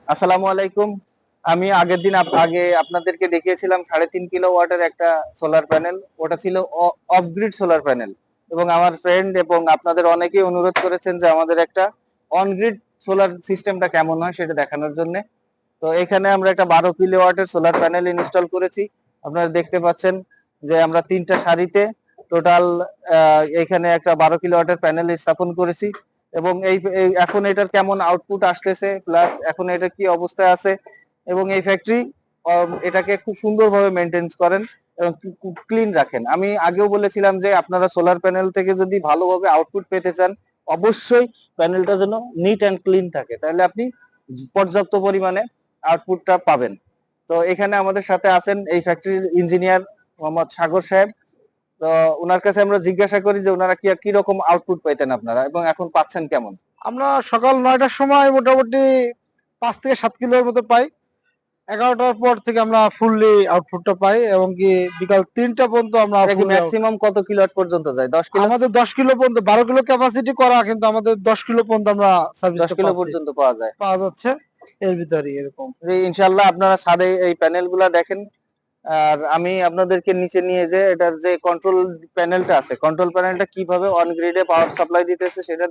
আসসালামু আলাইকুম। আমি আগের দিন আগে আপনাদেরকে দেখিয়েছিলাম ৩.৫ কিলোওয়াটের একটা সোলার প্যানেল। ওটা ছিল অফ গ্রিড সোলার প্যানেল এবং আমার ফ্রেন্ড এবং আপনাদের অনেকেই অনুরোধ করেছেন যে আমাদের একটা অন গ্রিড সোলার সিস্টেমটা কেমন হয় সেটা দেখানোর জন্যে। তো এখানে আমরা একটা ১২ কিলোওয়াটের সোলার প্যানেল ইনস্টল করেছি। আপনারা দেখতে পাচ্ছেন যে আমরা ৩ টা সারিতে টোটাল এখানে একটা ১২ কিলোওয়াটের প্যানেল স্থাপন করেছি এবং এখন এটার কেমন আউটপুট আসতেছে প্লাস এখন এটা কি অবস্থায় আছে এবং এই ফ্যাক্টরি এটাকে খুব সুন্দরভাবে মেনটেন্স করেন এবং ক্লিন রাখেন। আমি আগেও বলেছিলাম যে আপনারা সোলার প্যানেল থেকে যদি ভালোভাবে আউটপুট পেতে চান অবশ্যই প্যানেলটা যেন নিট অ্যান্ড ক্লিন থাকে, তাহলে আপনি পর্যাপ্ত পরিমাণে আউটপুটটা পাবেন। তো এখানে আমাদের সাথে আছেন এই ফ্যাক্টরির ইঞ্জিনিয়ার মোহাম্মদ সাগর সাহেব। তো ওনার কাছে আমরা জিজ্ঞাসা করি যে ওনারা কি রকম আউটপুট পাইতেন আপনারা এবং এখন পাচ্ছেন কেমন। আমরা সকাল ৯টার সময় মোটামুটি ৫ থেকে ৭ কিলোর মতো পাই। ১১টার পর থেকে আমরা ফুললি আউটপুটটা পাই এবং কি বিকাল ৩টা পর্যন্ত আমরা এটা কি ফুললি ম্যাক্সিমাম কত কিলোওয়াট পর্যন্ত যায়? ১০ কিলো? আমাদের ১০ কিলো পর্যন্ত ১২ কিলো ক্যাপাসিটি করা, কিন্তু আমাদের ১০ কিলো পর্যন্ত আমরা ১০ সার্ভিসটা কিলো পাচ্ছি, পর্যন্ত পাওয়া যায়। পাওয়া যাচ্ছে এর ভিতরে এরকম। জি, ইনশাআল্লাহ আপনারা ছাদে এই প্যানেলগুলা দেখেন। আর আমি আপনাদেরকে নিচে নিয়ে যেয়ে এটার যে কন্ট্রোল প্যানেলটা আছে, কন্ট্রোল প্যানেলটা কিভাবে অন গ্রিডে পাওয়ার সাপ্লাই দিতেছে সেটা